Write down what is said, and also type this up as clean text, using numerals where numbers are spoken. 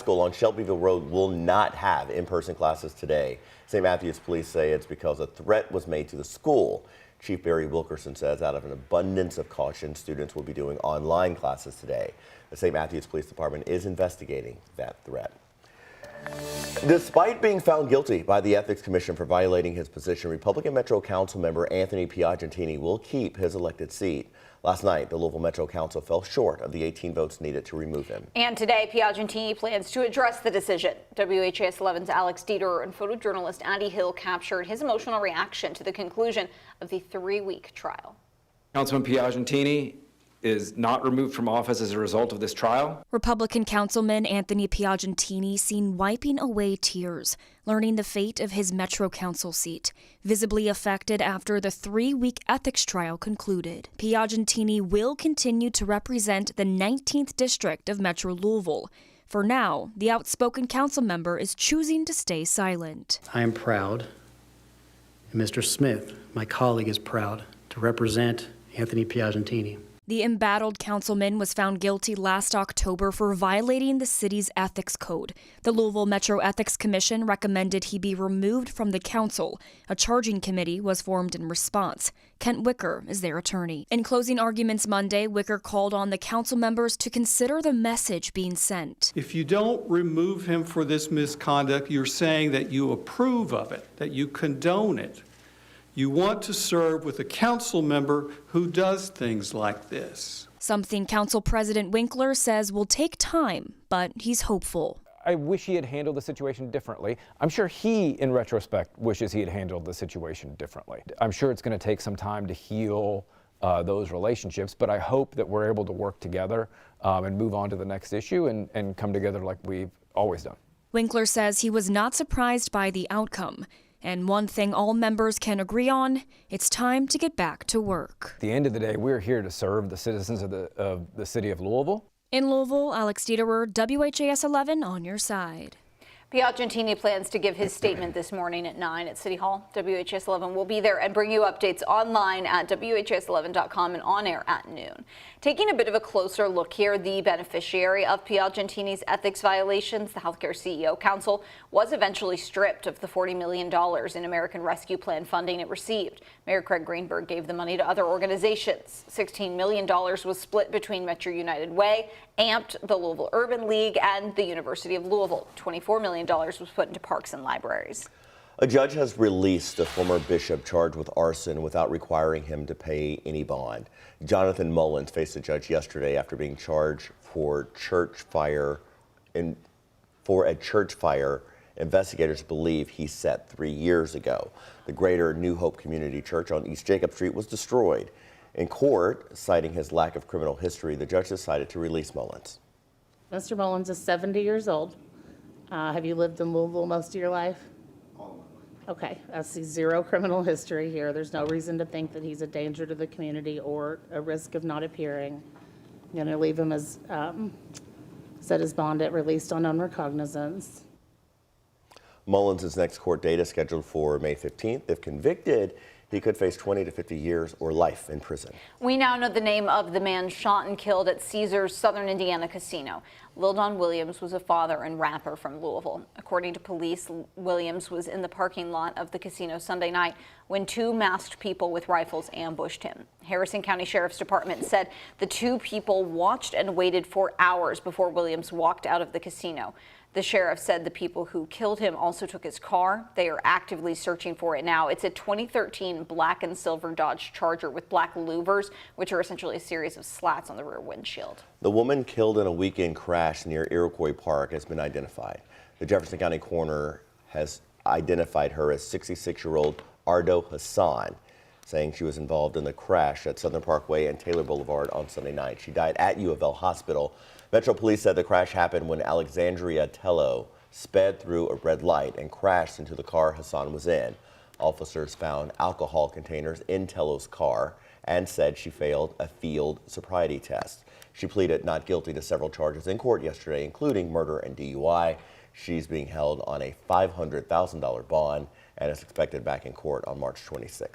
School on Shelbyville Road will not have in-person classes today. St. Matthews police say it's because a threat was made to the school. Chief Barry Wilkerson says out of an abundance of caution, students will be doing online classes today. The St. Matthews Police Department is investigating that threat. Despite being found guilty by the Ethics Commission for violating his position, Republican Metro Council member Anthony Piagentini will keep his elected seat. Last night, the Louisville Metro Council fell short of the 18 votes needed to remove him. And today, Piagentini plans to address the decision. WHAS11's Alex Dieter and photojournalist Andy Hill captured his emotional reaction to the conclusion of the 3-week trial. Councilman Piagentini is not removed from office as a result of this trial. Republican Councilman Anthony Piagentini seen wiping away tears, learning the fate of his Metro Council seat, visibly affected after the 3-week ethics trial concluded. Piagentini will continue to represent the 19th District of Metro Louisville. For now, the outspoken council member is choosing to stay silent. I am proud, and Mr. Smith, my colleague, is proud to represent Anthony Piagentini. The embattled councilman was found guilty last October for violating the city's ethics code. The Louisville Metro Ethics Commission recommended he be removed from the council. A charging committee was formed in response. Kent Wicker is their attorney. In closing arguments Monday, Wicker called on the council members to consider the message being sent. If you don't remove him for this misconduct, you're saying that you approve of it, that you condone it. You want to serve with a council member who does things like this. Something Council President Winkler says will take time, but he's hopeful. I wish he had handled the situation differently. I'm sure he, in retrospect, wishes he had handled the situation differently. I'm sure it's going to take some time to heal those relationships, but I hope that we're able to work together and move on to the next issue and come together like we've always done. Winkler says he was not surprised by the outcome. And one thing all members can agree on, it's time to get back to work. At the end of the day, we're here to serve the citizens of the city of Louisville. In Louisville, Alex Dieter, WHAS11 on your side. Piagentini plans to give his statement this morning at 9 at City Hall. WHAS11 will be there and bring you updates online at WHAS11.com and on air at noon. Taking a bit of a closer look here, the beneficiary of Piagentini's ethics violations, the Healthcare CEO Council, was eventually stripped of the $40 million in American Rescue Plan funding it received. Mayor Craig Greenberg gave the money to other organizations. $16 million was split between Metro United Way, AMPT, the Louisville Urban League, and the University of Louisville. $24 million was put into parks and libraries. A judge has released a former bishop charged with arson without requiring him to pay any bond. Jonathan Mullins faced a judge yesterday after being charged for a church fire investigators believe he set 3 years ago. The Greater New Hope Community Church on East Jacob Street was destroyed. In court, citing his lack of criminal history, the judge decided to release Mullins. Mr. Mullins is 70 years old. Have you lived in Louisville most of your life? Okay, I see zero criminal history here. There's no reason to think that he's a danger to the community or a risk of not appearing. I'm going to leave him as set his bond at released on unrecognizance. Mullins' next court date is scheduled for May 15th. If convicted, he could face 20 to 50 years or life in prison. We now know the name of the man shot and killed at Caesars Southern Indiana Casino. Lon Williams was a father and rapper from Louisville. According to police, Williams was in the parking lot of the casino Sunday night when 2 masked people with rifles ambushed him. Harrison County Sheriff's Department said the 2 people watched and waited for hours before Williams walked out of the casino. The sheriff said the people who killed him also took his car. They are actively searching for it now. It's a 2013 black and silver Dodge Charger with black louvers, which are essentially a series of slats on the rear windshield. The woman killed in a weekend crash near Ery Park has been identified. The Jefferson County coroner has identified her as 66-year-old Ardo Hassan, saying she was involved in the crash at Southern Parkway and Taylor Boulevard on Sunday night. She died at U of L Hospital. Metro Police said the crash happened when Alexandria Tello sped through a red light and crashed into the car Hassan was in. Officers found alcohol containers in Tello's car and said she failed a field sobriety test. She pleaded not guilty to several charges in court yesterday, including murder and DUI. She's being held on a $500,000 bond and is expected back in court on March 26th.